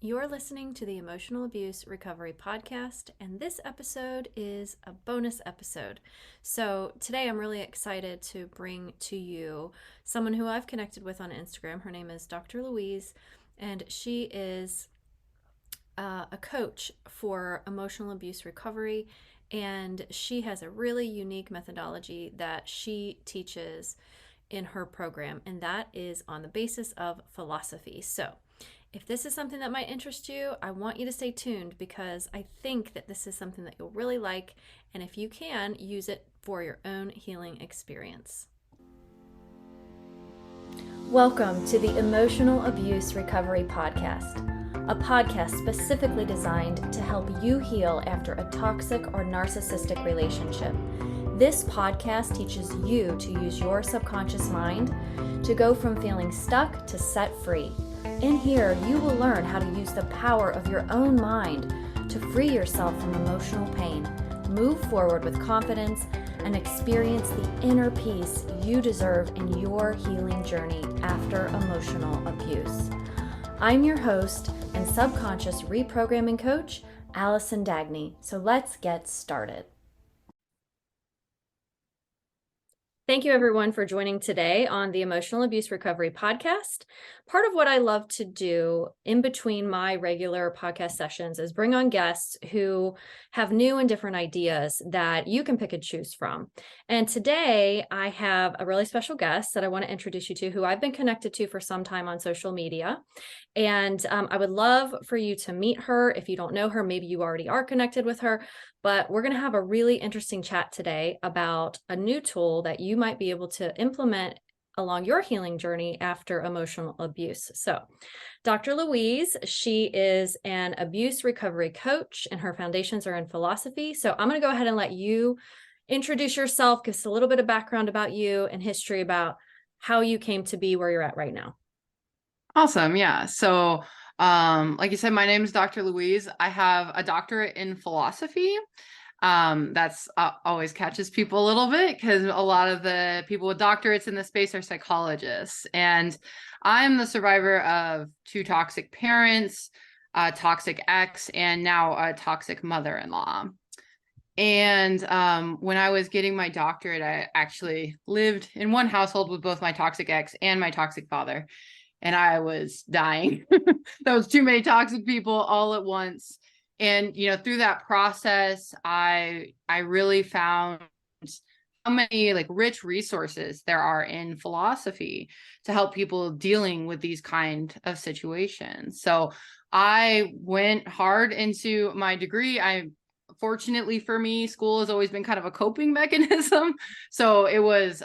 You're listening to the Emotional Abuse Recovery Podcast, and this episode is a bonus episode. So, today I'm really excited to bring to you someone who I've connected with on Instagram. Her name is Dr. Louise, and she is a coach for emotional abuse recovery. And she has a really unique methodology that she teaches in her program, and that is on the basis of philosophy. So, if this is something that might interest you, I want you to stay tuned because I think that this is something that you'll really like, and if you can, use it for your own healing experience. Welcome to the Emotional Abuse Recovery Podcast, a podcast specifically designed to help you heal after a toxic or narcissistic relationship. This podcast teaches you to use your subconscious mind to go from feeling stuck to set free. In here, you will learn how to use the power of your own mind to free yourself from emotional pain, move forward with confidence, and experience the inner peace you deserve in your healing journey after emotional abuse. I'm your host and subconscious reprogramming coach, Allison Dagny. So let's get started. Thank you, everyone, for joining today on the Emotional Abuse Recovery Podcast. Part of what I love to do in between my regular podcast sessions is bring on guests who have new and different ideas that you can pick and choose from. And today I have a really special guest that I want to introduce you to, who I've been connected to for some time on social media. And I would love for you to meet her. If you don't know her, maybe you already are connected with her. But we're going to have a really interesting chat today about a new tool that you might be able to implement along your healing journey after emotional abuse. So, Dr. Louise, she is an abuse recovery coach, and her foundations are in philosophy. So, I'm going to go ahead and let you introduce yourself, give us a little bit of background about you and history about how you came to be where you're at right now. Awesome. Yeah. So, like you said, my name is Dr. Louise. I have a doctorate in philosophy. That's always catches people a little bit because a lot of the people with doctorates in this space are psychologists. And I'm the survivor of 2 toxic parents, a toxic ex, and now a toxic mother-in-law. And when I was getting my doctorate, I actually lived in one household with both my toxic ex and my toxic father. And I was dying. That was too many toxic people all at once. And, through that process, I really found how many rich resources there are in philosophy to help people dealing with these kind of situations. So I went hard into my degree. Fortunately for me, school has always been kind of a coping mechanism. So it was,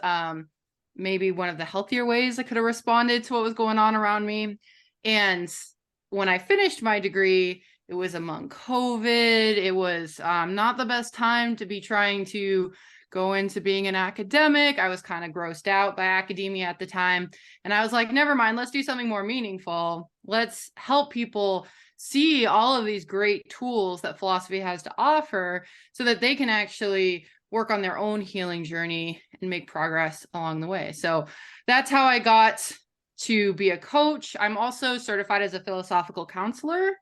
maybe one of the healthier ways I could have responded to what was going on around me. And when I finished my degree, it was among COVID. It was not the best time to be trying to go into being an academic. I was kind of grossed out by academia at the time. And I was like, never mind, let's do something more meaningful. Let's help people see all of these great tools that philosophy has to offer so that they can actually work on their own healing journey and make progress along the way. So that's how I got to be a coach. I'm also certified as a philosophical counselor.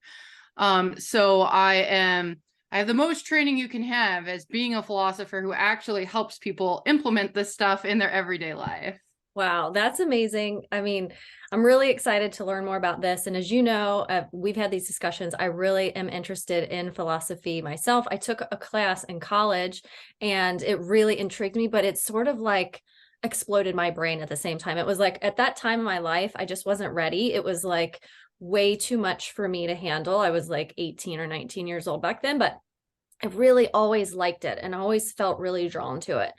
So I have the most training you can have as being a philosopher who actually helps people implement this stuff in their everyday life. Wow, that's amazing. I mean, I'm really excited to learn more about this. And as you know, we've had these discussions. I really am interested in philosophy myself. I took a class in college and it really intrigued me, but it sort of like exploded my brain at the same time. It was like at that time in my life, I just wasn't ready. It was like way too much for me to handle. I was like 18 or 19 years old back then, but I really always liked it and always felt really drawn to it.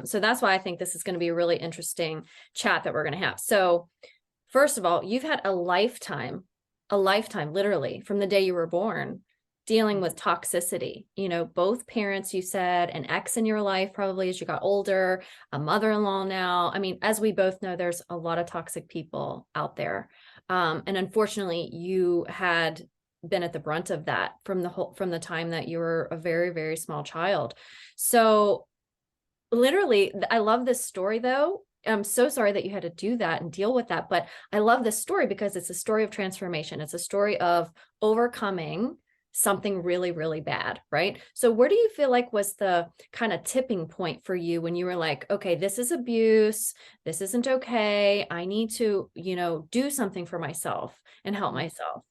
So that's why I think this is going to be a really interesting chat that we're going to have. So first of all, you've had a lifetime, literally from the day you were born, dealing with toxicity. Both parents, you said, an ex in your life, probably as you got older, a mother-in-law now. I mean, as we both know, there's a lot of toxic people out there. And unfortunately, you had been at the brunt of that from the time that you were a very, very small child. So literally, I love this story though, I'm so sorry that you had to do that and deal with that. But I love this story because it's a story of transformation. It's a story of overcoming something really, really bad, right? So where do you feel like was the kind of tipping point for you when you were like, okay, this is abuse. This isn't okay. I need to, do something for myself and help myself.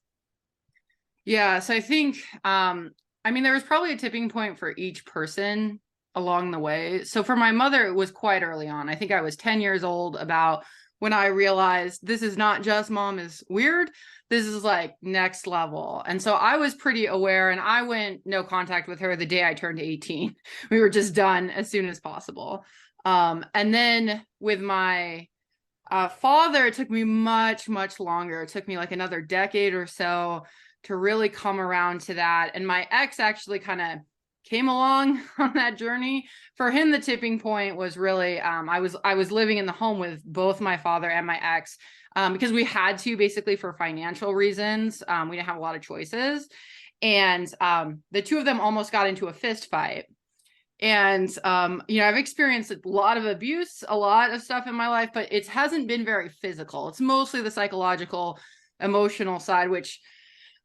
Yeah, so I think I mean there was probably a tipping point for each person along the way. So for my mother it was quite early on. I think I was 10 years old about when I realized this is not just mom is weird. This is like next level. And so I was pretty aware and I went no contact with her the day I turned 18. We were just done as soon as possible. And then with my father, it took me much, much longer. It took me like another decade or so to really come around to that. And my ex actually kind of came along on that journey. For him, the tipping point was really I was living in the home with both my father and my ex because we had to basically for financial reasons. We didn't have a lot of choices. And the two of them almost got into a fist fight. And, I've experienced a lot of abuse, a lot of stuff in my life, but it hasn't been very physical. It's mostly the psychological, emotional side, which,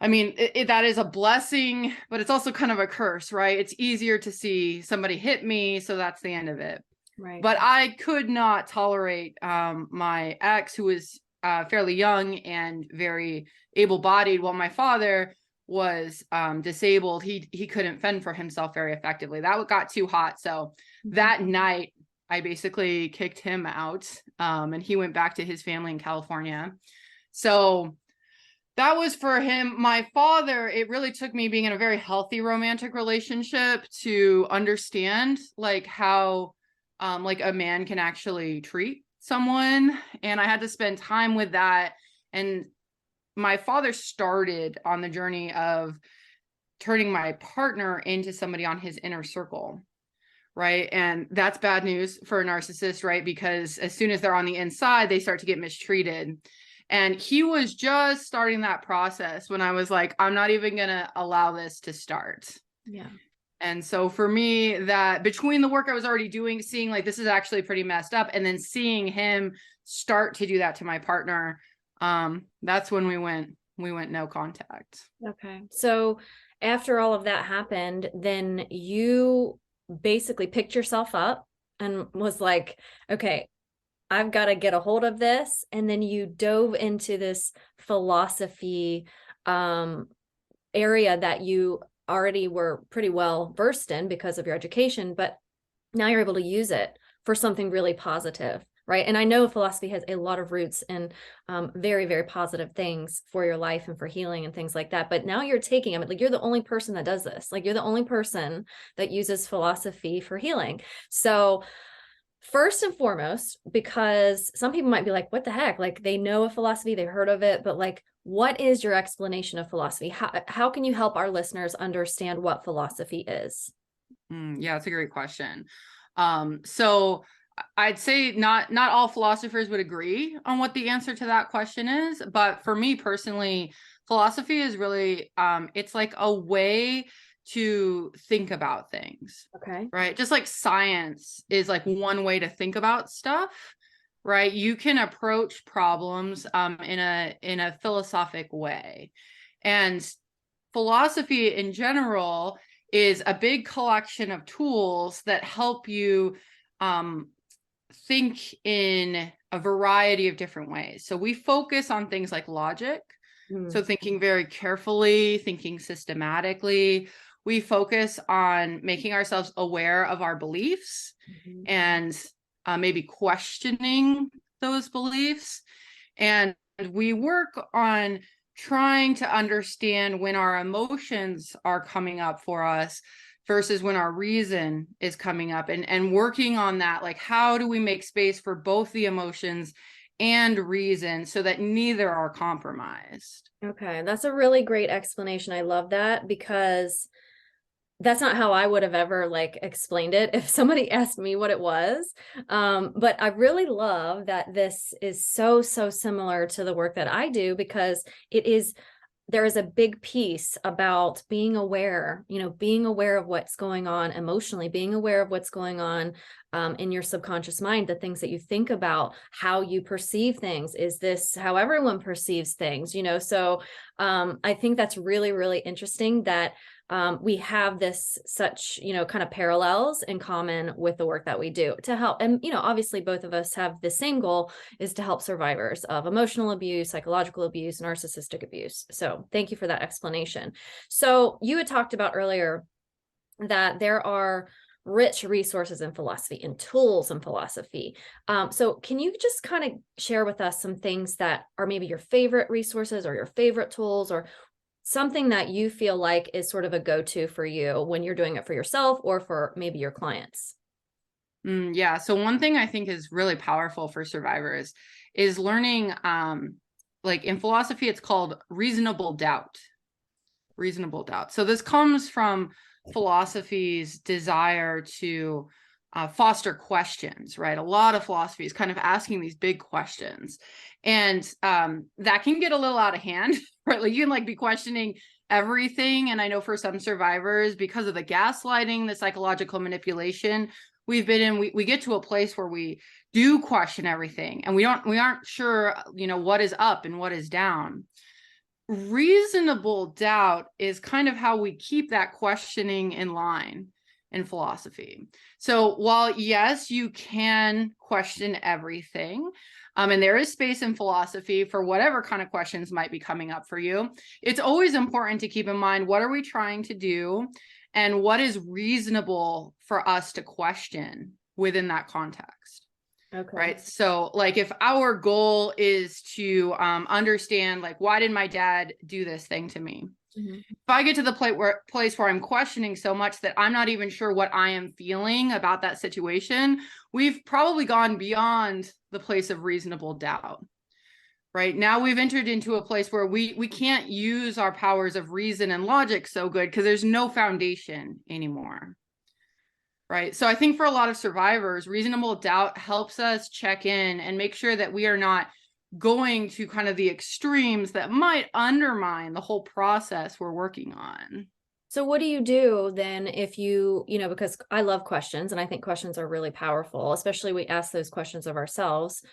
I mean, that is a blessing, but it's also kind of a curse, right? It's easier to see somebody hit me, so that's the end of it. Right. But I could not tolerate my ex, who was fairly young and very able-bodied, while my father was disabled. He couldn't fend for himself very effectively. That got too hot. So that night, I basically kicked him out, and he went back to his family in California. So that was for him. My father, it really took me being in a very healthy romantic relationship to understand like how like a man can actually treat someone. And I had to spend time with that. And my father started on the journey of turning my partner into somebody on his inner circle. Right. And that's bad news for a narcissist, right? Because as soon as they're on the inside, they start to get mistreated. And he was just starting that process when I was like, I'm not even going to allow this to start. Yeah. And so for me, that between the work I was already doing, seeing like this is actually pretty messed up, and then seeing him start to do that to my partner, that's when we went no contact. Okay. So after all of that happened, then you basically picked yourself up and was like, okay, I've got to get a hold of this. And then you dove into this philosophy area that you already were pretty well versed in because of your education, but now you're able to use it for something really positive, right? And I know philosophy has a lot of roots in very, very positive things for your life and for healing and things like that. But now you're taking, I mean, like you're the only person that does this. Like you're the only person that uses philosophy for healing. So first and foremost, because some people might be like, what the heck? Like they know of philosophy, they heard of it, but like, what is your explanation of philosophy? How can you help our listeners understand what philosophy is? Yeah, it's a great question. So I'd say not all philosophers would agree on what the answer to that question is, but for me personally, philosophy is really it's like a way to think about things. Okay. Right? Just like science is like one way to think about stuff, right? You can approach problems in a philosophic way. And philosophy in general is a big collection of tools that help you think in a variety of different ways. So we focus on things like logic. So thinking very carefully, thinking systematically. We focus on making ourselves aware of our beliefs and maybe questioning those beliefs. And we work on trying to understand when our emotions are coming up for us versus when our reason is coming up, and working on that. Like, how do we make space for both the emotions and reason so that neither are compromised? Okay, that's a really great explanation. I love that because that's not how I would have ever like explained it if somebody asked me what it was. But I really love that this is so similar to the work that I do because there is a big piece about being aware, being aware of what's going on emotionally, being aware of what's going on in your subconscious mind, the things that you think about, how you perceive things. Is this how everyone perceives things? So I think that's really, really interesting that we have this such, kind of parallels in common with the work that we do to help. And, obviously both of us have the same goal, is to help survivors of emotional abuse, psychological abuse, narcissistic abuse. So thank you for that explanation. So you had talked about earlier that there are rich resources in philosophy and tools in philosophy. So can you just kind of share with us some things that are maybe your favorite resources or your favorite tools, or something that you feel like is sort of a go-to for you when you're doing it for yourself or for maybe your clients? Yeah. So one thing I think is really powerful for survivors is learning, like in philosophy, it's called reasonable doubt. Reasonable doubt. So this comes from philosophy's desire to foster questions, right? A lot of philosophy is kind of asking these big questions, and that can get a little out of hand, right? Like you can like be questioning everything. And I know for some survivors, because of the gaslighting, the psychological manipulation we've been in, we get to a place where we do question everything, and we aren't sure, what is up and what is down. Reasonable doubt is kind of how we keep that questioning in line in philosophy. So while yes, you can question everything, and there is space in philosophy for whatever kind of questions might be coming up for you, it's always important to keep in mind, what are we trying to do and what is reasonable for us to question within that context. Okay. Right. So like if our goal is to understand, like, why did my dad do this thing to me? Mhm. If I get to the place where I'm questioning so much that I'm not even sure what I am feeling about that situation, we've probably gone beyond the place of reasonable doubt. Right now we've entered into a place where we can't use our powers of reason and logic so good because there's no foundation anymore. Right. So I think for a lot of survivors, reasonable doubt helps us check in and make sure that we are not going to kind of the extremes that might undermine the whole process we're working on. So what do you do then if because I love questions and I think questions are really powerful, especially we ask those questions of ourselves.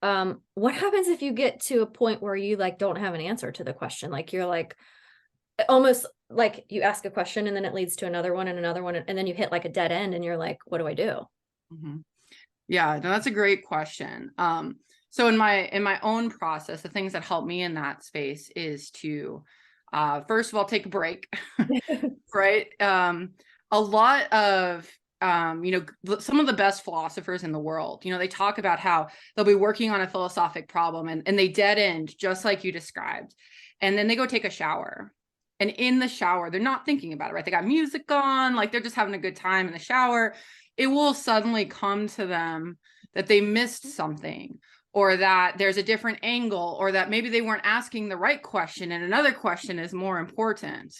What happens if you get to a point where you like don't have an answer to the question? Like you're like, almost like you ask a question and then it leads to another one and another one, and then you hit like a dead end and you're like, what do I do? Mm-hmm. Yeah, no, that's a great question. So in my own process, the things that help me in that space is to first of all take a break, right? A lot of some of the best philosophers in the world, they talk about how they'll be working on a philosophic problem and they dead end just like you described, and then they go take a shower. And in the shower, they're not thinking about it, right? They got music on, like they're just having a good time in the shower. It will suddenly come to them that they missed something, or that there's a different angle, or that maybe they weren't asking the right question and another question is more important,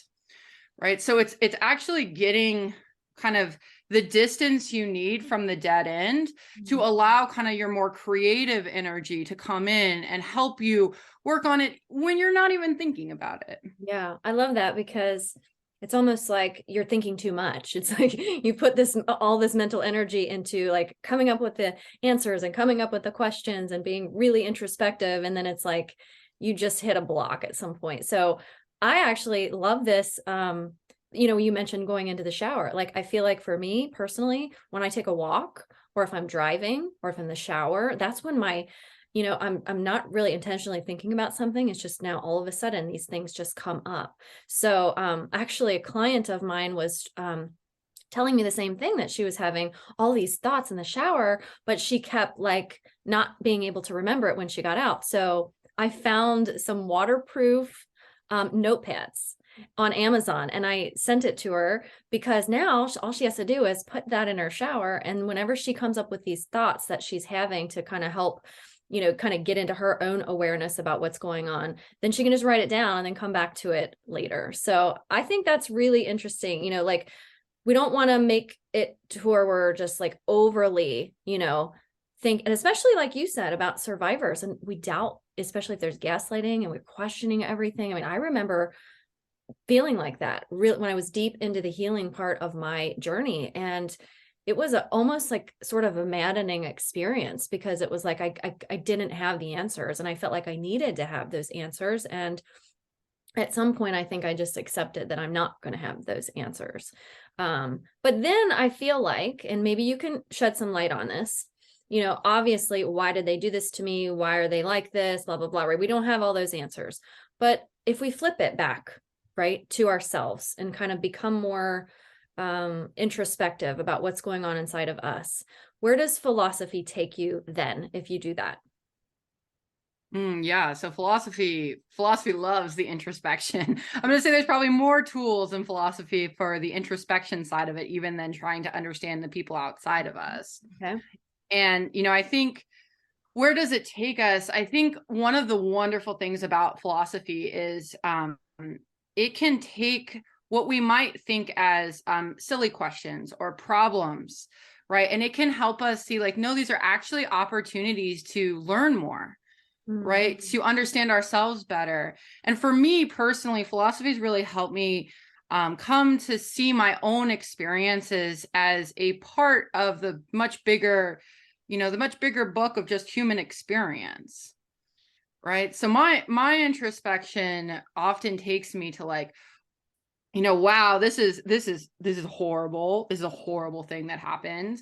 right? So it's actually getting kind of the distance you need from the dead end to allow kind of your more creative energy to come in and help you work on it when you're not even thinking about it. Yeah, I love that because it's almost like you're thinking too much. It's like you put all this mental energy into like coming up with the answers and coming up with the questions and being really introspective. And then it's like you just hit a block at some point. So I actually love this. You mentioned going into the shower. Like I feel like for me personally, when I take a walk or if I'm driving or if I'm in the shower, that's when I'm not really intentionally thinking about something. It's just now all of a sudden these things just come up. So actually a client of mine was telling me the same thing, that she was having all these thoughts in the shower, but she kept like not being able to remember it when she got out. So I found some waterproof notepads on Amazon and I sent it to her, because now all she has to do is put that in her shower. And whenever she comes up with these thoughts that she's having to kind of help, kind of get into her own awareness about what's going on, then she can just write it down and then come back to it later. So I think that's really interesting. Like we don't want to make it to where we're just like overly, think, and especially like you said about survivors, and we doubt, especially if there's gaslighting and we're questioning everything. I mean, I remember feeling like that really when I was deep into the healing part of my journey. And it was almost like sort of a maddening experience, because it was like I didn't have the answers, and I felt like I needed to have those answers. And at some point, I think I just accepted that I'm not going to have those answers. But then I feel like, and maybe you can shed some light on this, obviously, why did they do this to me? Why are they like this? Blah, blah, blah, right? We don't have all those answers. But if we flip it back, right, to ourselves and kind of become more introspective about what's going on inside of us, where does philosophy take you then if you do that? Yeah, so philosophy loves the introspection. I'm going to say there's probably more tools in philosophy for the introspection side of it, even than trying to understand the people outside of us. Okay. And, I think, where does it take us? I think one of the wonderful things about philosophy is it can take what we might think as silly questions or problems, right? And it can help us see, like, no, these are actually opportunities to learn more, right? To understand ourselves better. And for me personally, philosophy has really helped me come to see my own experiences as a part of the much bigger book of just human experience, right? So my introspection often takes me to, like, wow, this is horrible. This is a horrible thing that happened.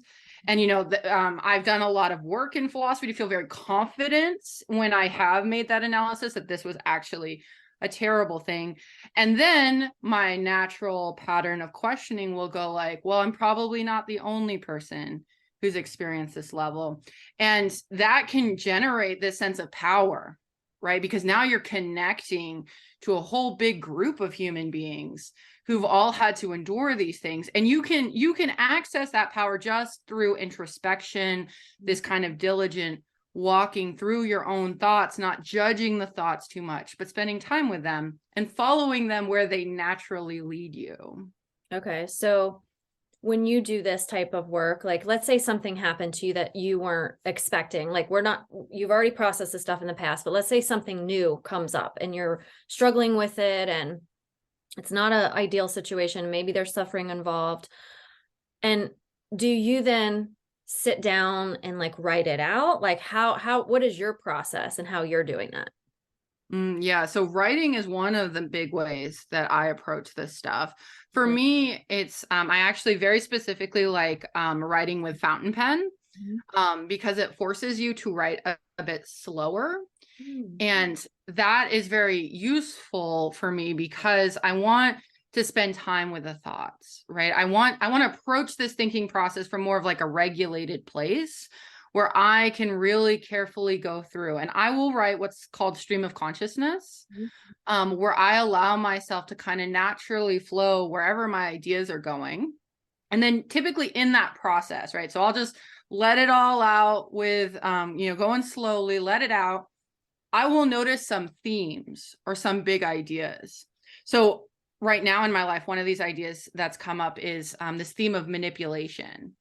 And, I've done a lot of work in philosophy to feel very confident when I have made that analysis that this was actually a terrible thing. And then my natural pattern of questioning will go like, well, I'm probably not the only person who's experienced this level. And that can generate this sense of power, right? Because now you're connecting to a whole big group of human beings who've all had to endure these things. And you can access that power just through introspection, this kind of diligent walking through your own thoughts, not judging the thoughts too much, but spending time with them and following them where they naturally lead you. Okay. So when you do this type of work, like, let's say something happened to you that you weren't expecting, like, you've already processed the stuff in the past, but let's say something new comes up and you're struggling with it and it's not an ideal situation. Maybe there's suffering involved. And do you then sit down and, like, write it out? Like, what is your process and how you're doing that? Yeah, so writing is one of the big ways that I approach this stuff. For me, it's I actually very specifically like writing with fountain pen because it forces you to write a bit slower. And that is very useful for me because I want to spend time with the thoughts, right? I want to approach this thinking process from more of like a regulated place where I can really carefully go through, and I will write what's called stream of consciousness, where I allow myself to kind of naturally flow wherever my ideas are going. And then typically in that process, right? So I'll just let it all out with, going slowly, let it out. I will notice some themes or some big ideas. So right now in my life, one of these ideas that's come up is this theme of manipulation.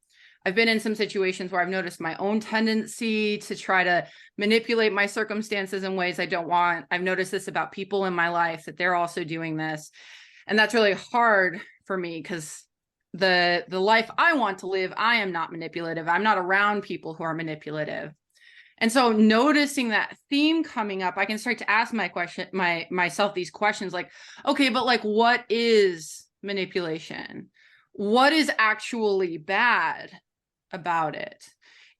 I've been in some situations where I've noticed my own tendency to try to manipulate my circumstances in ways I don't want. I've noticed this about people in my life, that they're also doing this. And that's really hard for me because the life I want to live, I am not manipulative. I'm not around people who are manipulative. And so noticing that theme coming up, I can start to ask myself these questions like, okay, but like, what is manipulation? What is actually bad about it?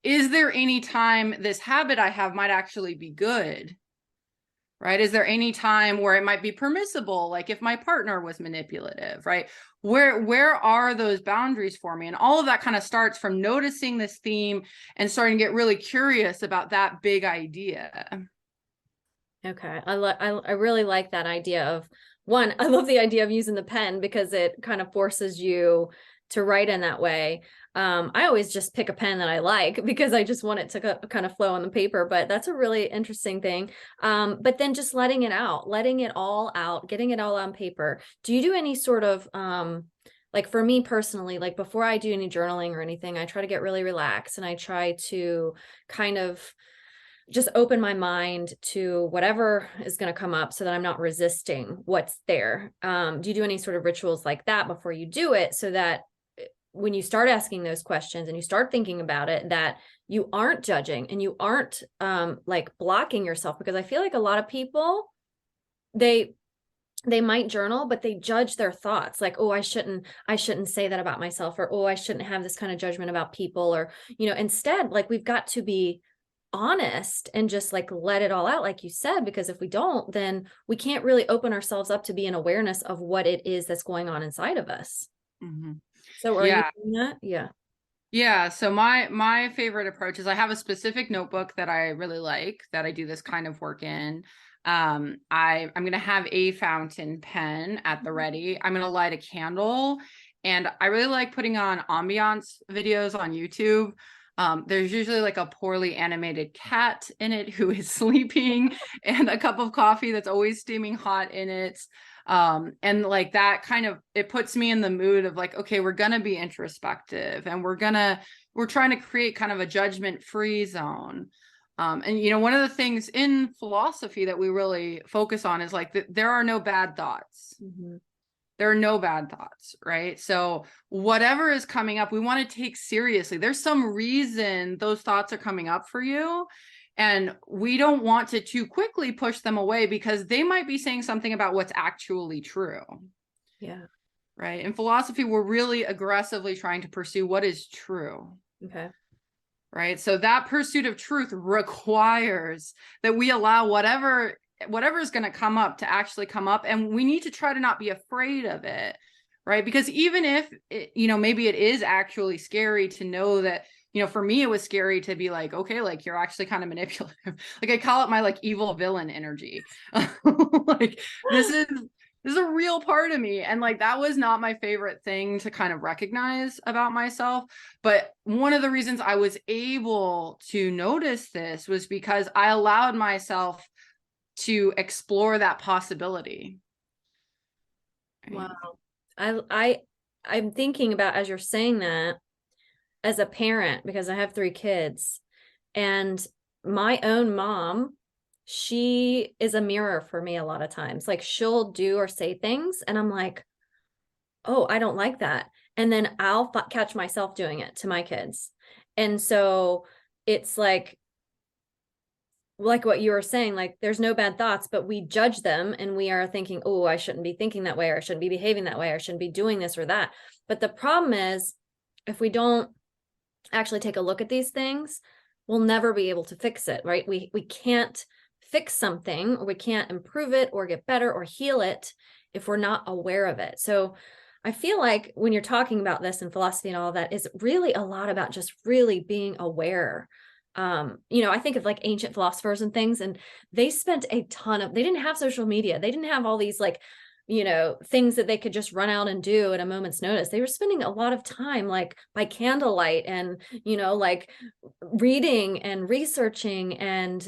Is there any time this habit I have might actually be good? Right? Is there any time where it might be permissible? Like if my partner was manipulative, right? Where are those boundaries for me? And all of that kind of starts from noticing this theme and starting to get really curious about that big idea. Okay. I really like that idea of, one, I love the idea of using the pen because it kind of forces you to write in that way. I always just pick a pen that I like because I just want it to kind of flow on the paper, but that's a really interesting thing. But then just letting it all out, getting it all on paper. Do you do any sort of, like for me personally, like before I do any journaling or anything, I try to get really relaxed and I try to kind of just open my mind to whatever is going to come up so that I'm not resisting what's there. Do you do any sort of rituals like that before you do it so that when you start asking those questions and you start thinking about it, that you aren't judging and you aren't like blocking yourself. Because I feel like a lot of people, they might journal, but they judge their thoughts, like, oh, I shouldn't say that about myself, or oh, I shouldn't have this kind of judgment about people, or, instead, like, we've got to be honest and just like let it all out, like you said, because if we don't, then we can't really open ourselves up to be an awareness of what it is that's going on inside of us. Mm-hmm. So are you Yeah. doing that? Yeah. Yeah, so my favorite approach is I have a specific notebook that I really like that I do this kind of work in. I'm gonna have a fountain pen at the ready. I'm gonna light a candle, and I really like putting on ambiance videos on YouTube. There's usually like a poorly animated cat in it who is sleeping, and a cup of coffee that's always steaming hot in it. And like that kind of, it puts me in the mood of like, okay, we're going to be introspective, and we're trying to create kind of a judgment free zone. And one of the things in philosophy that we really focus on is like there are no bad thoughts. Mm-hmm. There are no bad thoughts, right? So whatever is coming up, we want to take seriously. There's some reason those thoughts are coming up for you. And we don't want to too quickly push them away, because they might be saying something about what's actually true. Yeah. Right. In philosophy, we're really aggressively trying to pursue what is true. Okay. Right. So that pursuit of truth requires that we allow whatever is going to come up to actually come up. And we need to try to not be afraid of it. Right. Because even if, maybe it is actually scary to know that, for me, it was scary to be like, okay, like you're actually kind of manipulative. Like I call it my like evil villain energy. Like this is a real part of me. And like, that was not my favorite thing to kind of recognize about myself. But one of the reasons I was able to notice this was because I allowed myself to explore that possibility. Wow. I'm thinking about, as you're saying that, as a parent, because I have 3 kids, and my own mom, she is a mirror for me a lot of times. Like she'll do or say things and I'm like, oh, I don't like that. And then I'll catch myself doing it to my kids. And so it's like what you were saying, like there's no bad thoughts, but we judge them and we are thinking, oh, I shouldn't be thinking that way, or I shouldn't be behaving that way, or I shouldn't be doing this or that. But the problem is, if we don't actually take a look at these things, we'll never be able to fix it, right? We can't fix something, or we can't improve it or get better or heal it if we're not aware of it. So I feel like when you're talking about this in philosophy and all of that, is really a lot about just really being aware. I think of like ancient philosophers and things, and they spent they didn't have social media. They didn't have all these like, things that they could just run out and do at a moment's notice. They were spending a lot of time like by candlelight and, like reading and researching and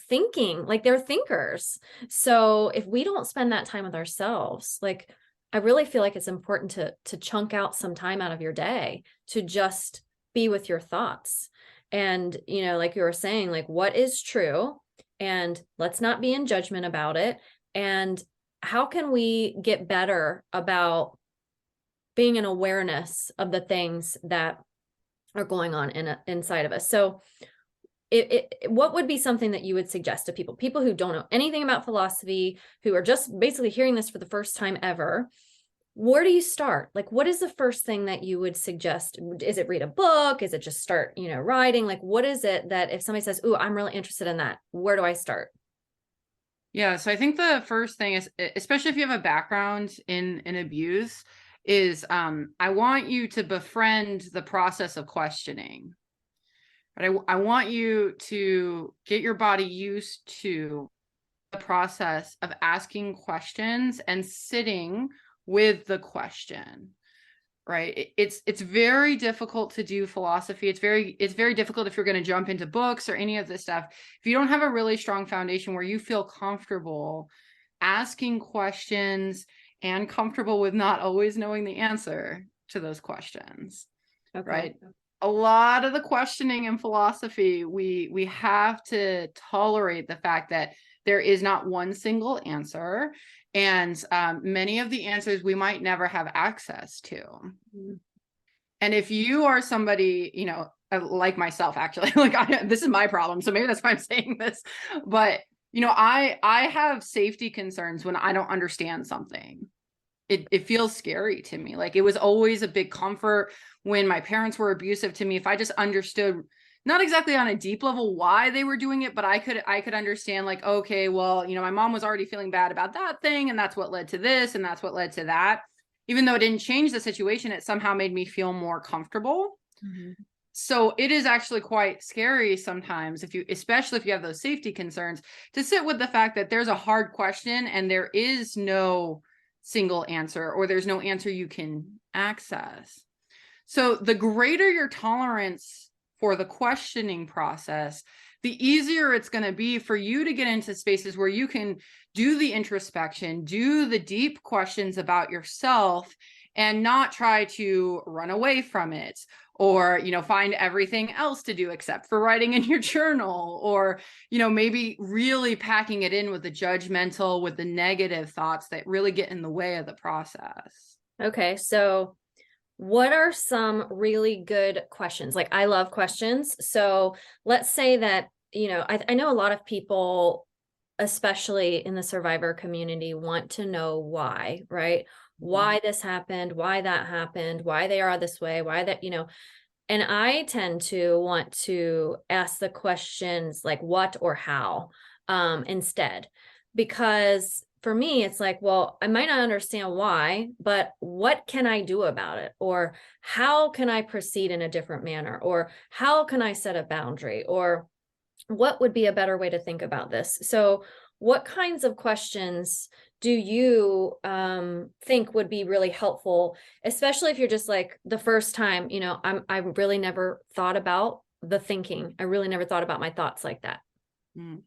thinking, like they're thinkers. So if we don't spend that time with ourselves, like I really feel like it's important to chunk out some time out of your day to just be with your thoughts. And, like you were saying, like what is true, and let's not be in judgment about it. And how can we get better about being an awareness of the things that are going on inside of us? So what would be something that you would suggest to people who don't know anything about philosophy, who are just basically hearing this for the first time ever? Where do you start? Like, what is the first thing that you would suggest? Is it read a book? Is it just start, writing? Like, what is it that if somebody says, "Ooh, I'm really interested in that," where do I start? Yeah, so I think the first thing is, especially if you have a background in abuse, is I want you to befriend the process of questioning. But I want you to get your body used to the process of asking questions and sitting with the question. Right. It's very difficult to do philosophy. It's very difficult if you're going to jump into books or any of this stuff. If you don't have a really strong foundation where you feel comfortable asking questions and comfortable with not always knowing the answer to those questions. Okay. Right. A lot of the questioning in philosophy, we have to tolerate the fact that there is not one single answer. And many of the answers we might never have access to. And if you are somebody, like myself, actually, like this is my problem. So maybe that's why I'm saying this. But, I have safety concerns when I don't understand something. It feels scary to me. Like, it was always a big comfort when my parents were abusive to me. If I just understood, not exactly on a deep level why they were doing it, but I could understand, like, okay, well, my mom was already feeling bad about that thing, and that's what led to this, and that's what led to that. Even though it didn't change the situation, it somehow made me feel more comfortable. Mhm. So it is actually quite scary sometimes, especially if you have those safety concerns, to sit with the fact that there's a hard question and there is no single answer, or there's no answer you can access. So the greater your tolerance for the questioning process, the easier it's going to be for you to get into spaces where you can do the introspection, do the deep questions about yourself, and not try to run away from it, or find everything else to do except for writing in your journal, or maybe really packing it in with the judgmental, with the negative thoughts that really get in the way of the process. Okay, so what are some really good questions? Like, I love questions. So let's say that, I know a lot of people, especially in the survivor community, want to know why, right? Why this happened, why that happened, why they are this way, why that, and I tend to want to ask the questions like what or how, instead, because for me, it's like, well, I might not understand why, but what can I do about it? Or how can I proceed in a different manner? Or how can I set a boundary? Or what would be a better way to think about this? So, what kinds of questions do you think would be really helpful, especially if you're just like the first time, I really never thought about the thinking. I really never thought about my thoughts like that. Mm.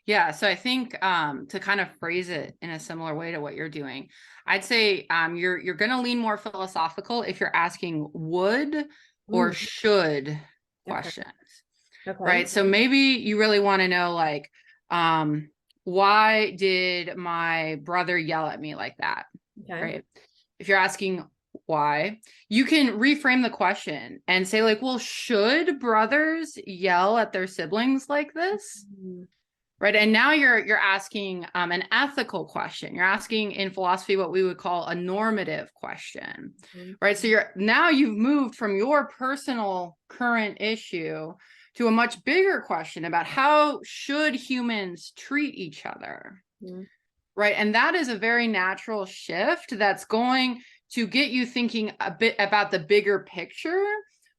Yeah, so I think to kind of phrase it in a similar way to what you're doing, I'd say you're going to lean more philosophical if you're asking would or Mm, should okay. questions, Okay. right? So maybe you really want to know, like, why did my brother yell at me like that, Okay. right? If you're asking why, you can reframe the question and say, like, well, should brothers yell at their siblings like this? Mm, Right. And now you're asking an ethical question. You're asking in philosophy what we would call a normative question. mhm, Right. So you've moved from your personal current issue to a much bigger question about how should humans treat each other. mhm, Right. And that is a very natural shift that's going to get you thinking a bit about the bigger picture,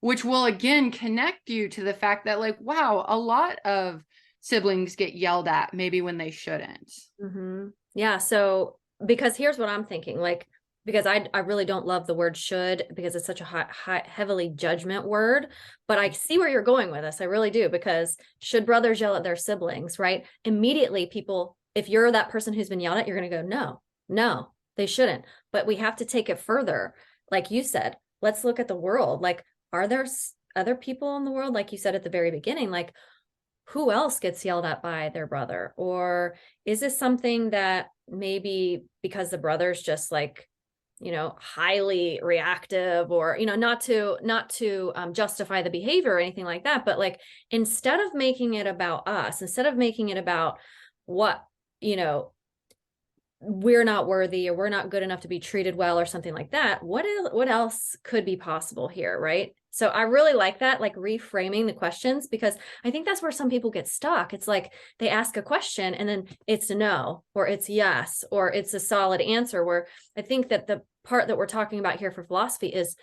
which will again connect you to the fact that, like, wow, a lot of siblings get yelled at maybe when they shouldn't. mhm. Yeah. So, because here's what I'm thinking, like, because I really don't love the word should, because it's such a heavily judgment word, but I see where you're going with this. I really do, because should brothers yell at their siblings, right? Immediately people, if you're that person who's been yelled at, you're going to go, no, no, they shouldn't. But we have to take it further. Like you said, let's look at the world. Like, are there other people in the world, like you said at the very beginning, like, who else gets yelled at by their brother? Or is this something that maybe because the brother's just like, highly reactive, or, not to justify the behavior or anything like that, but like, instead of making it about us, instead of making it about what, you know, we're not worthy or we're not good enough to be treated well or something like that, what else could be possible here, right? So I really like that, like reframing the questions, because I think that's where some people get stuck. It's like they ask a question and then it's no, or it's yes, or it's a solid answer, where I think that the part that we're talking about here for philosophy is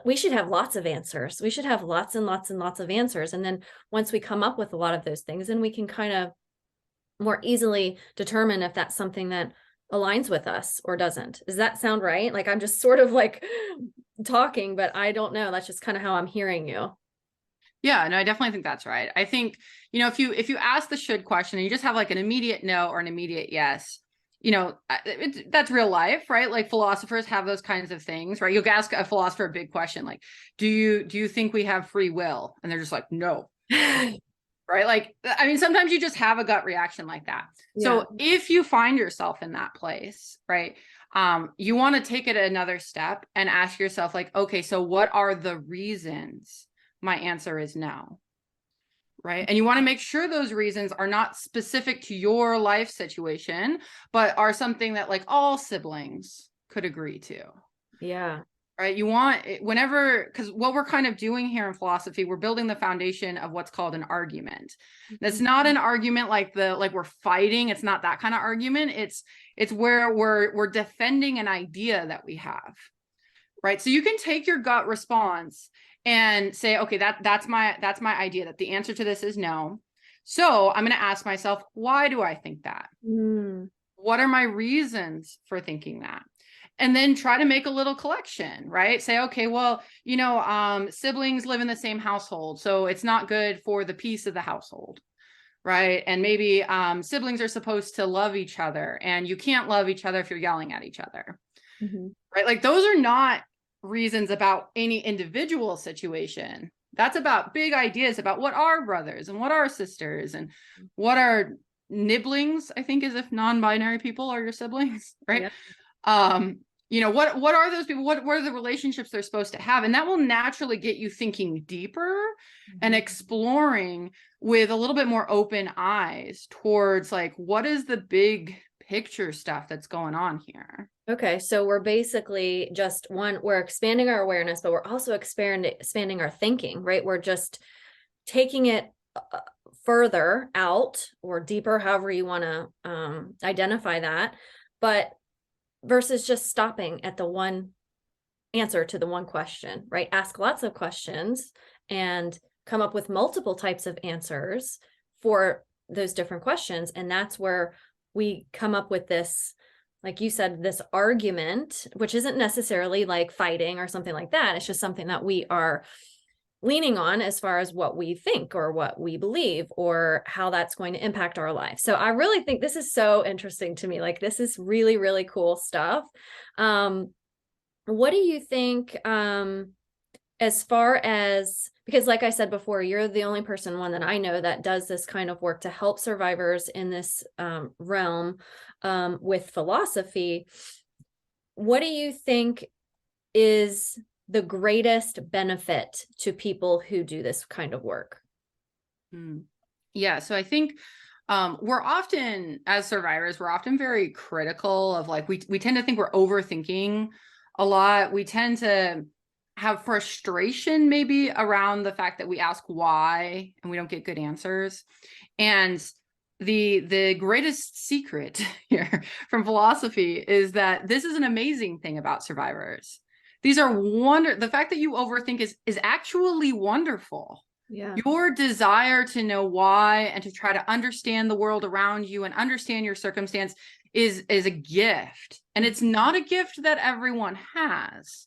we should have lots of answers. We should have lots and lots and lots of answers. And then once we come up with a lot of those things, then we can kind of more easily determine if that's something that aligns with us or doesn't. Does that sound right? Like, I'm just sort of like talking, but I don't know. That's just kind of how I'm hearing you. Yeah, no, I definitely think that's right. I think, if you ask the should question and you just have like an immediate no or an immediate yes, that's real life, right? Like, philosophers have those kinds of things, right? You'll ask a philosopher a big question like, do you think we have free will? And they're just like, no. Right? Like, I mean, sometimes you just have a gut reaction like that. Yeah. So if you find yourself in that place, right, You want to take it another step and ask yourself, like, okay, so what are the reasons my answer is no? Right. And you want to make sure those reasons are not specific to your life situation, but are something that like all siblings could agree to. Yeah. Right. You want whenever, because what we're kind of doing here in philosophy, we're building the foundation of what's called an argument. That's not an argument like we're fighting. It's not that kind of argument. It's where we're defending an idea that we have. Right. So you can take your gut response and say, okay, that's my idea, that the answer to this is no. So I'm going to ask myself, why do I think that? Mm. What are my reasons for thinking that? And then try to make a little collection, right? Say, okay, well, siblings live in the same household, so it's not good for the peace of the household, right? And maybe siblings are supposed to love each other, and you can't love each other if you're yelling at each other, right? Like those are not reasons about any individual situation. That's about big ideas about what are brothers and what are sisters and what are nibblings, I think, is if non-binary people are your siblings, right? Yeah. What are those people? What are the relationships they're supposed to have? And that will naturally get you thinking deeper and exploring with a little bit more open eyes towards like, what is the big picture stuff that's going on here? Okay, so we're basically we're expanding our awareness, but we're also expanding our thinking, right? We're just taking it further out or deeper, however you want to identify that, but versus just stopping at the one answer to the one question, right? Ask lots of questions and come up with multiple types of answers for those different questions. And that's where we come up with this, like you said, this argument, which isn't necessarily like fighting or something like that. It's just something that we are leaning on as far as what we think or what we believe or how that's going to impact our life. So I really think this is so interesting to me. Like this is really, really cool stuff. What do you think as far as, because like I said before, you're the only one that I know that does this kind of work to help survivors in this realm with philosophy. What do you think is the greatest benefit to people who do this kind of work? Yeah, so I think we're often, as survivors, we're often very critical of like, we tend to think we're overthinking a lot. We tend to have frustration maybe around the fact that we ask why and we don't get good answers. And the greatest secret here from philosophy is that this is an amazing thing about survivors. These are the fact that you overthink is actually wonderful. Yeah. Your desire to know why and to try to understand the world around you and understand your circumstance is a gift. And it's not a gift that everyone has,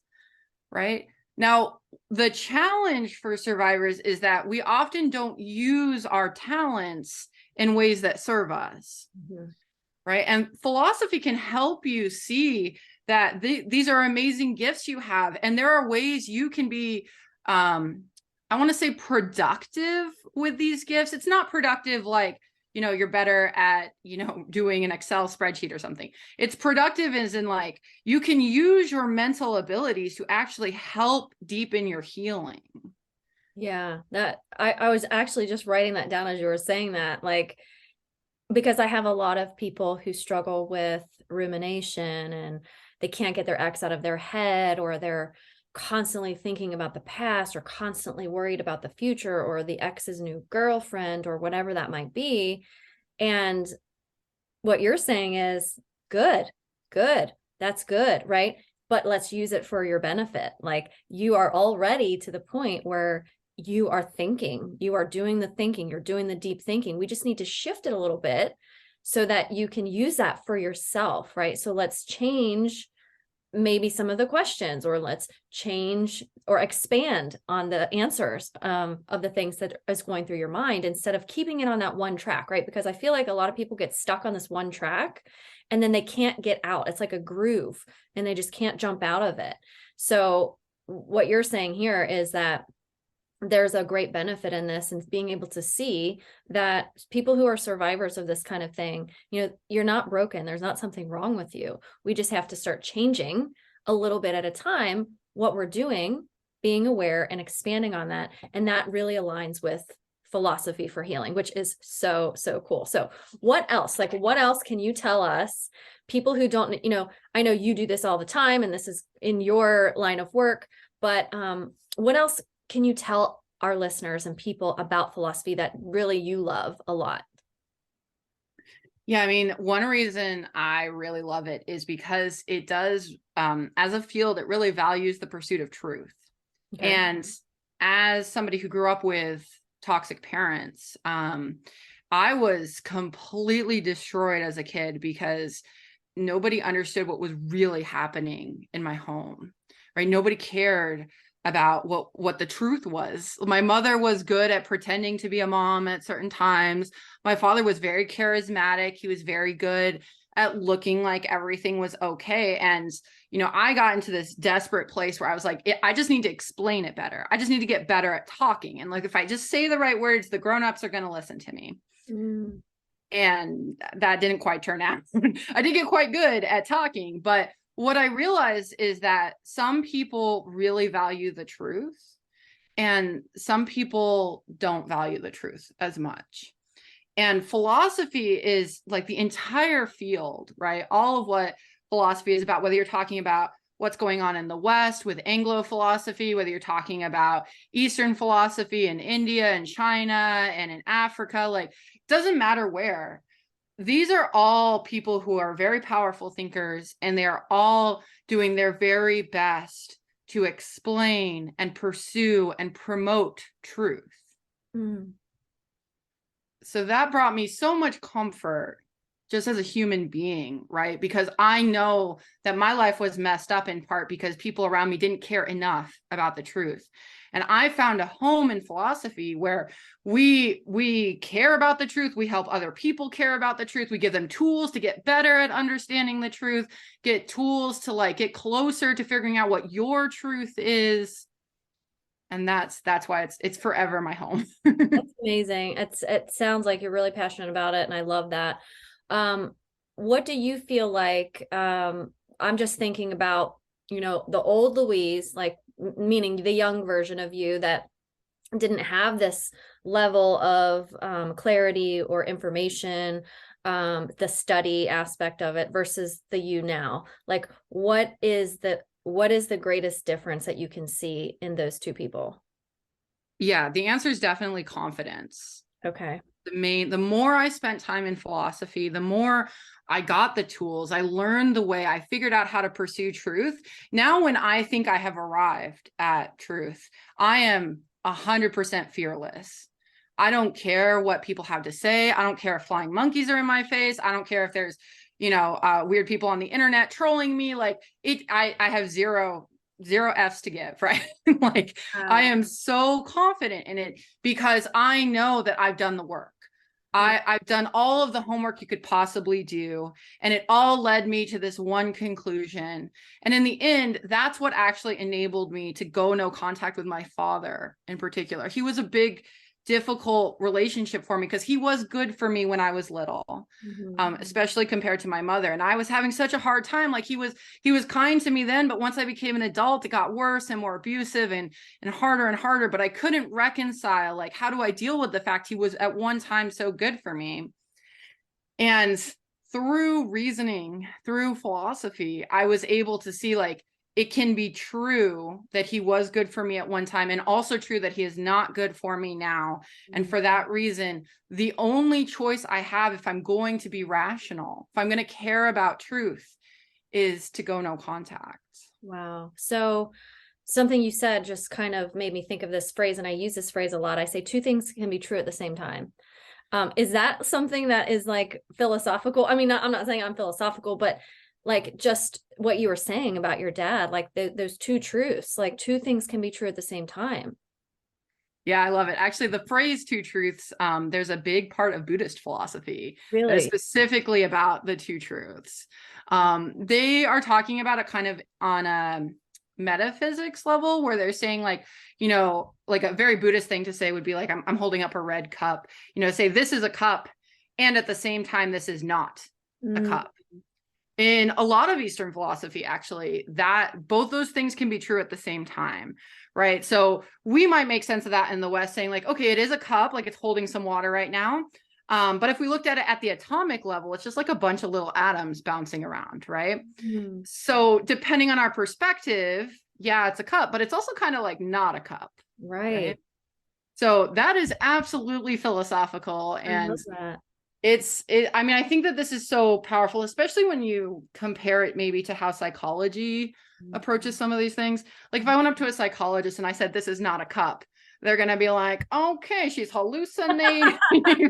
right? Now, the challenge for survivors is that we often don't use our talents in ways that serve us, right? And philosophy can help you see that these are amazing gifts you have. And there are ways you can be, I want to say, productive with these gifts. It's not productive like, you're better at, doing an Excel spreadsheet or something. It's productive as in like, you can use your mental abilities to actually help deepen your healing. Yeah, that I was actually just writing that down as you were saying that, like, because I have a lot of people who struggle with rumination and they can't get their ex out of their head, or they're constantly thinking about the past or constantly worried about the future or the ex's new girlfriend or whatever that might be. And what you're saying is good, that's good, right? But let's use it for your benefit. Like you are already to the point where you are thinking, you are doing the thinking, you're doing the deep thinking. We just need to shift it a little bit so that you can use that for yourself, right? So let's change maybe some of the questions, or let's change or expand on the answers of the things that is going through your mind, instead of keeping it on that one track, right? Because I feel like a lot of people get stuck on this one track and then they can't get out. It's like a groove and they just can't jump out of it. So what you're saying here is that there's a great benefit in this, and being able to see that people who are survivors of this kind of thing, you're not broken. There's not something wrong with you. We just have to start changing a little bit at a time what we're doing, being aware and expanding on that. And that really aligns with philosophy for healing, which is so, so cool. So what else? Like, what else can you tell us? People who don't, I know you do this all the time and this is in your line of work, but what else can you tell our listeners and people about philosophy that really you love a lot? Yeah, I mean, one reason I really love it is because it does, as a field, it really values the pursuit of truth. Okay. And as somebody who grew up with toxic parents, I was completely destroyed as a kid because nobody understood what was really happening in my home, right? Nobody cared about what the truth was. My mother was good at pretending to be a mom at certain times. My father was very charismatic. He was very good at looking like everything was okay. And, I got into this desperate place where I was like, I just need to explain it better. I just need to get better at talking. And like, if I just say the right words, the grownups are going to listen to me. Mm. And that didn't quite turn out. I did get quite good at talking, but what I realized is that some people really value the truth and some people don't value the truth as much. And philosophy is like the entire field, right? All of what philosophy is about, whether you're talking about what's going on in the West with Anglo philosophy, whether you're talking about Eastern philosophy in India and China and in Africa, like, doesn't matter where. These are all people who are very powerful thinkers, and they are all doing their very best to explain and pursue and promote truth. Mm. So that brought me so much comfort just as a human being, right? Because I know that my life was messed up in part because people around me didn't care enough about the truth. And I found a home in philosophy where we care about the truth. We help other people care about the truth. We give them tools to get better at understanding the truth, get tools to like get closer to figuring out what your truth is. And that's why it's forever my home. That's amazing. It sounds like you're really passionate about it, and I love that. What do you feel like? I'm just thinking about, the old Louise, like meaning the young version of you that didn't have this level of clarity or information, the study aspect of it versus the you now. Like, what is the greatest difference that you can see in those two people? Yeah, the answer is definitely confidence. Okay. The more I spent time in philosophy, the more I got the tools, I learned the way, I figured out how to pursue truth. Now, when I think I have arrived at truth, I am 100% fearless. I don't care what people have to say. I don't care if flying monkeys are in my face. I don't care if there's, weird people on the internet trolling me. Like I have zero F's to give, right? Like I am so confident in it because I know that I've done the work. I've done all of the homework you could possibly do, and it all led me to this one conclusion. And in the end, that's what actually enabled me to go no contact with my father in particular. He was a big, difficult relationship for me because he was good for me when I was little, especially compared to my mother. And I was having such a hard time. Like he was kind to me then, but once I became an adult, it got worse and more abusive and harder and harder. But I couldn't reconcile, like, how do I deal with the fact he was at one time so good for me? And through reasoning, through philosophy, I was able to see, like, it can be true that he was good for me at one time, and also true that he is not good for me now. And for that reason, the only choice I have, if I'm going to be rational, if I'm going to care about truth, is to go no contact. Wow. So something you said just kind of made me think of this phrase, and I use this phrase a lot. I say two things can be true at the same time. Is that something that is like philosophical? I mean, I'm not saying I'm philosophical, but like just what you were saying about your dad, like those two truths, like two things can be true at the same time. Yeah, I love it. Actually, the phrase two truths, there's a big part of Buddhist philosophy that is Really? specifically about the two truths. They are talking about it kind of on metaphysics level where they're saying like, you know, like a very Buddhist thing to say would be like, I'm holding up a red cup, you know, say this is a cup. And at the same time, this is not a Mm, cup. In a lot of Eastern philosophy, actually, that both those things can be true at the same time, right? So we might make sense of that in the West, saying like, okay, it is a cup, like it's holding some water right now. But if we looked at it at the atomic level, it's just like a bunch of little atoms bouncing around, right? mm, So depending on our perspective, yeah, it's a cup, but it's also kind of like not a cup, right? right. So that is absolutely philosophical, I and love that. I mean, I think that this is so powerful, especially when you compare it maybe to how psychology approaches some of these things. Like if I went up to a psychologist and I said, this is not a cup, they're going to be like, okay, she's hallucinating,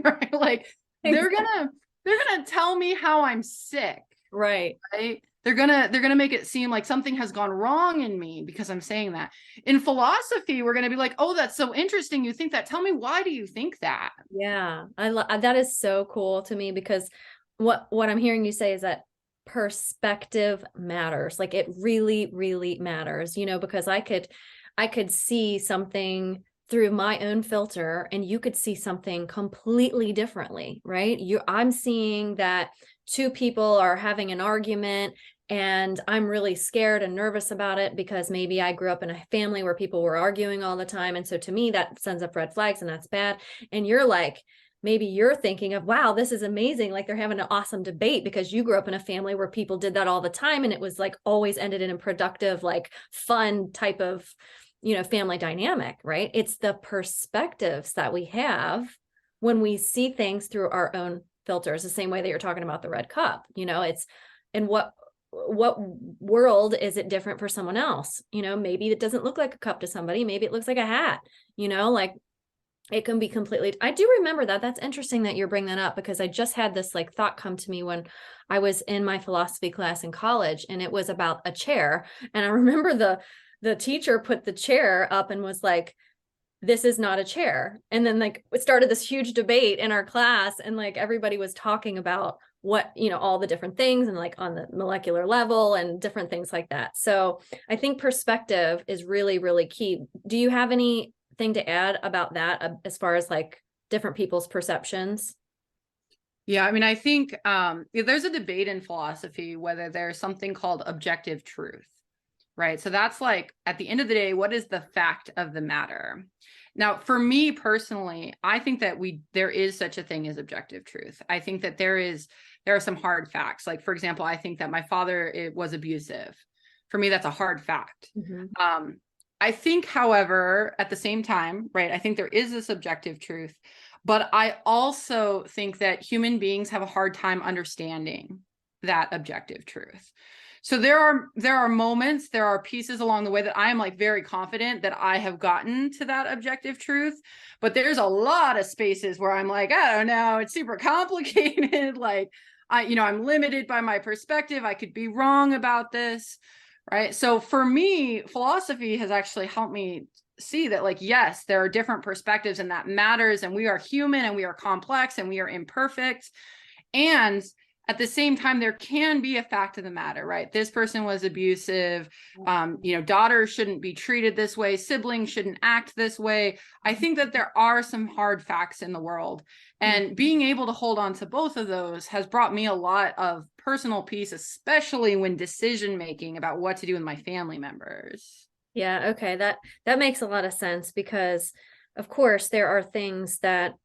right? Like they're Exactly. going to, they're going to tell me how I'm sick, Right. right? They're gonna make it seem like something has gone wrong in me because I'm saying that. In philosophy, we're gonna be like, oh, that's so interesting. You think that. Tell me, why do you think that? Yeah. That is so cool to me because what I'm hearing you say is that perspective matters. Like it really, really matters, because I could see something through my own filter and you could see something completely differently, right? I'm seeing that two people are having an argument and I'm really scared and nervous about it because maybe I grew up in a family where people were arguing all the time. And so to me, that sends up red flags and that's bad. And you're like, maybe you're thinking of, wow, this is amazing. Like they're having an awesome debate because you grew up in a family where people did that all the time. And it was like always ended in a productive, like fun type of, family dynamic, right? It's the perspectives that we have when we see things through our own filters, the same way that you're talking about the red cup, it's, and what world is it different for someone else? Maybe it doesn't look like a cup to somebody. Maybe it looks like a hat, like it can be completely. I do remember that. That's interesting that you're bringing that up because I just had this like thought come to me when I was in my philosophy class in college and it was about a chair. And I remember the teacher put the chair up and was like, this is not a chair. And then like it started this huge debate in our class and like everybody was talking about what, all the different things and like on the molecular level and different things like that. So I think perspective is really, really key. Do you have anything to add about that as far as like different people's perceptions? Yeah, I mean, I think there's a debate in philosophy whether there's something called objective truth, right? So that's like, at the end of the day, what is the fact of the matter? Now, for me personally, I think that there is such a thing as objective truth. I think that there are some hard facts. Like, for example, I think that my father was abusive. For me, that's a hard fact. Mhm. I think, however, at the same time, right, I think there is this objective truth, but I also think that human beings have a hard time understanding that objective truth. So there are moments, there are pieces along the way that I am like very confident that I have gotten to that objective truth, but there's a lot of spaces where I'm like, I don't know, it's super complicated. Like I'm limited by my perspective. I could be wrong about this. Right. So for me, philosophy has actually helped me see that, like, yes, there are different perspectives and that matters. And we are human and we are complex and we are imperfect. And at the same time, there can be a fact of the matter, right? This person was abusive. Daughters shouldn't be treated this way. Siblings shouldn't act this way. I think that there are some hard facts in the world. And being able to hold on to both of those has brought me a lot of personal peace, especially when decision making about what to do with my family members. Yeah, okay. That makes a lot of sense because of course there are things that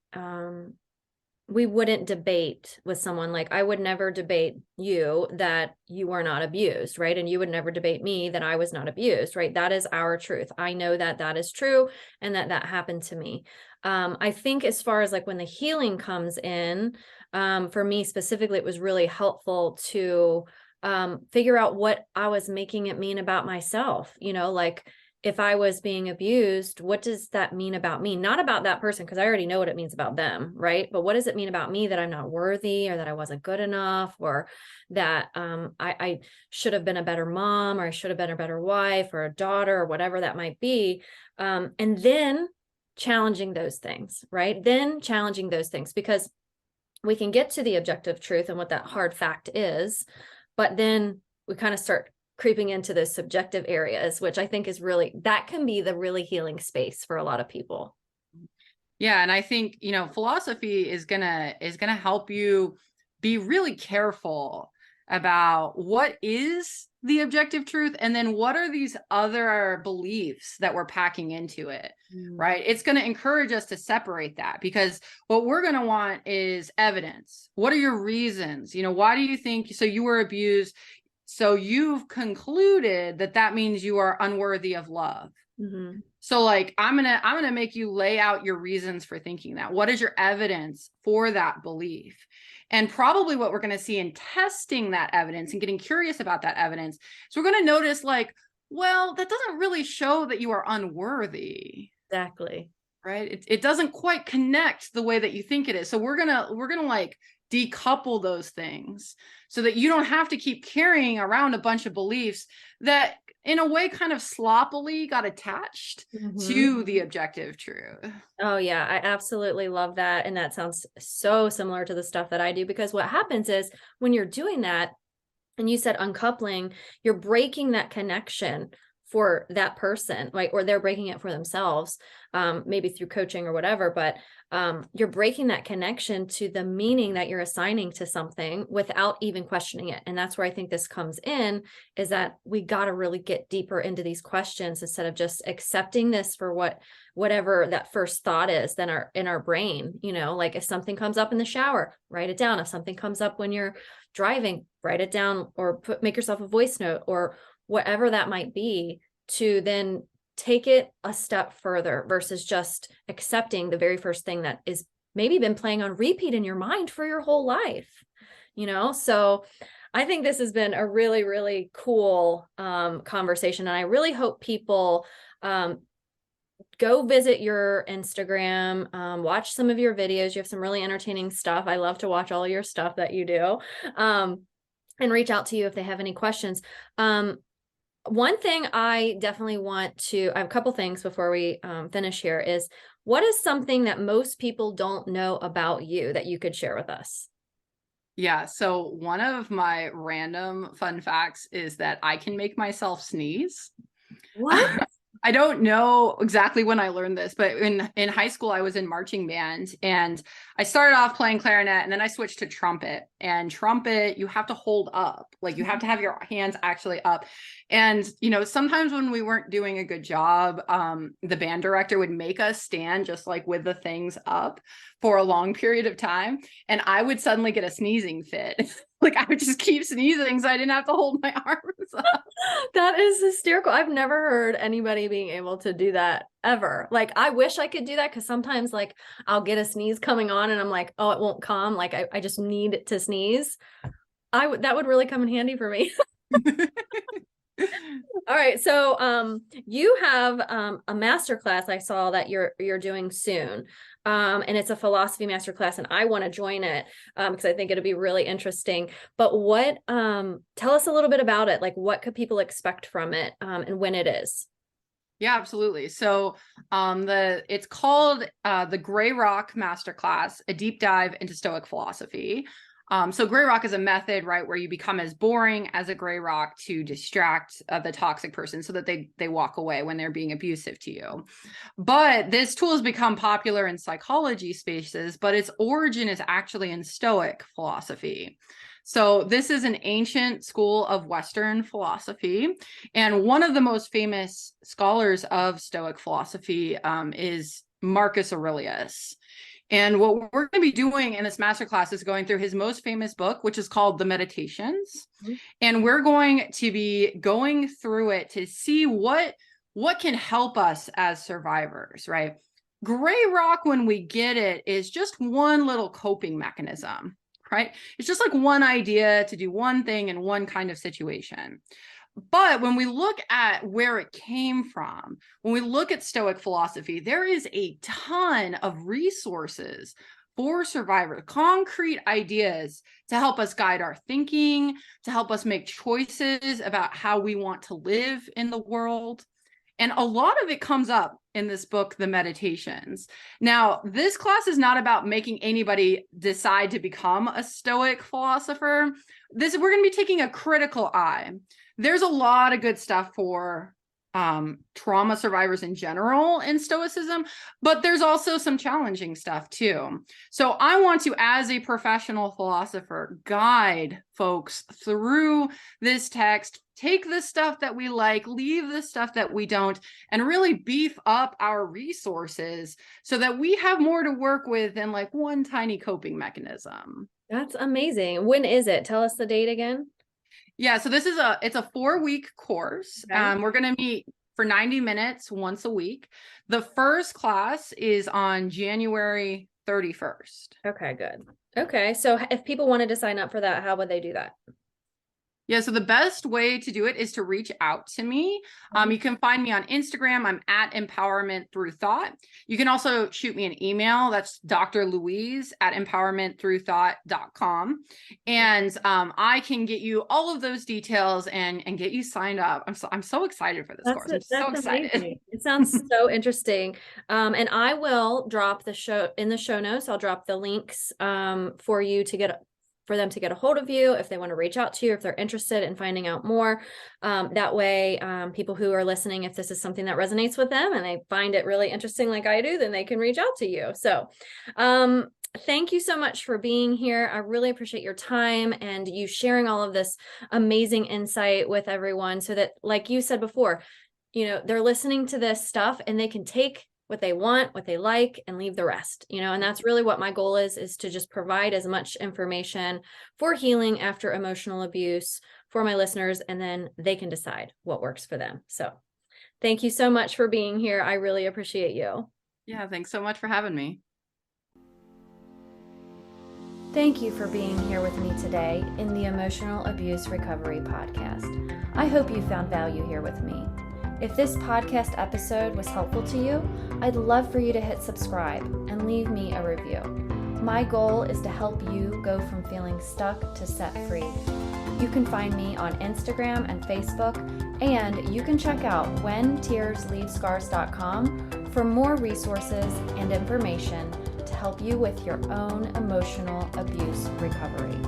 we wouldn't debate with someone. Like I would never debate you that you were not abused, right? And you would never debate me that I was not abused, right? That is our truth. I know that that is true and that happened to me. I think as far as like when the healing comes in, for me specifically, it was really helpful to figure out what I was making it mean about myself, like if I was being abused, what does that mean about me? Not about that person, because I already know what it means about them, right? But what does it mean about me that I'm not worthy or that I wasn't good enough or that I should have been a better mom or I should have been a better wife or a daughter or whatever that might be. And then challenging those things, right? Then challenging those things because we can get to the objective truth and what that hard fact is, but then we kind of start creeping into those subjective areas, which I think is really, that can be the really healing space for a lot of people. Yeah, and I think, philosophy is gonna help you be really careful about what is the objective truth, and then what are these other beliefs that we're packing into it, right? It's going to encourage us to separate that, because what we're going to want is evidence. What are your reasons? Why do you think so? You were abused, so you've concluded that means you are unworthy of love. Mm-hmm. So like, I'm gonna make you lay out your reasons for thinking that. What is your evidence for that belief? And probably what we're going to see in testing that evidence and getting curious about that evidence, so we're going to notice like, well, that doesn't really show that you are unworthy. Exactly. Right? It doesn't quite connect the way that you think it is. So we're gonna like decouple those things, so that you don't have to keep carrying around a bunch of beliefs that in a way kind of sloppily got attached to the objective truth. Oh yeah, I absolutely love that. And that sounds so similar to the stuff that I do, because what happens is when you're doing that, and you said uncoupling, you're breaking that connection for that person, right? Or they're breaking it for themselves, maybe through coaching or whatever, but you're breaking that connection to the meaning that you're assigning to something without even questioning it. And that's where I think this comes in, is that we got to really get deeper into these questions instead of just accepting this for whatever that first thought is then in our brain. Like if something comes up in the shower, write it down. If something comes up when you're driving, write it down, or make yourself a voice note, or whatever that might be, to then take it a step further versus just accepting the very first thing that is maybe been playing on repeat in your mind for your whole life. So I think this has been a really, really cool conversation. And I really hope people go visit your Instagram, watch some of your videos. You have some really entertaining stuff. I love to watch all your stuff that you do, and reach out to you if they have any questions. One thing I definitely I have a couple things before we finish here, is what is something that most people don't know about you that you could share with us? Yeah. So one of my random fun facts is that I can make myself sneeze. What? I don't know exactly when I learned this, but in high school, I was in marching band, and I started off playing clarinet, and then I switched to trumpet. And trumpet, you have to hold up, like you have to have your hands actually up. And, sometimes when we weren't doing a good job, the band director would make us stand just like with the things up for a long period of time. And I would suddenly get a sneezing fit. Like I would just keep sneezing so I didn't have to hold my arms up. That is hysterical. I've never heard anybody being able to do that ever. Like, I wish I could do that, because sometimes like I'll get a sneeze coming on and I'm like, oh, it won't come. Like I just need to sneeze. That would really come in handy for me. All right. So you have a master class I saw that you're doing soon. And it's a philosophy master class, and I want to join it because I think it'll be really interesting. But tell us a little bit about it. Like, what could people expect from it, and when it is? Yeah, absolutely. So it's called the Gray Rock Masterclass, a deep dive into Stoic philosophy. So Gray Rock is a method, right, where you become as boring as a gray rock to distract the toxic person, so that they walk away when they're being abusive to you. But this tool has become popular in psychology spaces, but its origin is actually in Stoic philosophy. So this is an ancient school of Western philosophy. And one of the most famous scholars of Stoic philosophy is Marcus Aurelius. And what we're going to be doing in this masterclass is going through his most famous book, which is called The Meditations. Mm-hmm. And we're going to be going through it to see what can help us as survivors, right? Gray rock, when we get it, is just one little coping mechanism, right? It's just like one idea to do one thing in one kind of situation. But when we look at where it came from, when we look at Stoic philosophy, there is a ton of resources for survivors, concrete ideas to help us guide our thinking, to help us make choices about how we want to live in the world. And a lot of it comes up in this book, The Meditations. Now, this class is not about making anybody decide to become a Stoic philosopher. We're going to be taking a critical eye. There's a lot of good stuff for trauma survivors in general in Stoicism, but there's also some challenging stuff too. So I want to, as a professional philosopher, guide folks through this text, take the stuff that we like, leave the stuff that we don't, and really beef up our resources so that we have more to work with than like one tiny coping mechanism. That's amazing. When is it? Tell us the date again. Yeah, so it's a 4-week course. Okay. We're going to meet for 90 minutes once a week. The first class is on January 31st. Okay, good. Okay, so if people wanted to sign up for that, how would they do that? Yeah, so the best way to do it is to reach out to me. You can find me on Instagram. I'm at Empowerment Through Thought. You can also shoot me an email. That's Dr. Louise at empowermentthroughthought.com. And I can get you all of those details and get you signed up. I'm so excited for this course. I'm so excited. Amazing. It sounds so interesting. And I will drop the show notes. I'll drop the links for them to get a hold of you if they want to reach out to you, if they're interested in finding out more. That way, people who are listening, if this is something that resonates with them and they find it really interesting like I do, then they can reach out to you. So thank you so much for being here. I really appreciate your time and you sharing all of this amazing insight with everyone so that, like you said before, they're listening to this stuff and they can take what they want, what they like, and leave the rest, and that's really what my goal is to just provide as much information for healing after emotional abuse for my listeners, and then they can decide what works for them. So thank you so much for being here. I really appreciate you. Yeah, thanks so much for having me. Thank you for being here with me today in the Emotional Abuse Recovery Podcast. I hope you found value here with me. If this podcast episode was helpful to you, I'd love for you to hit subscribe and leave me a review. My goal is to help you go from feeling stuck to set free. You can find me on Instagram and Facebook, and you can check out whentearsleavescars.com for more resources and information to help you with your own emotional abuse recovery.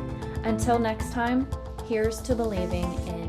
Until next time, here's to believing in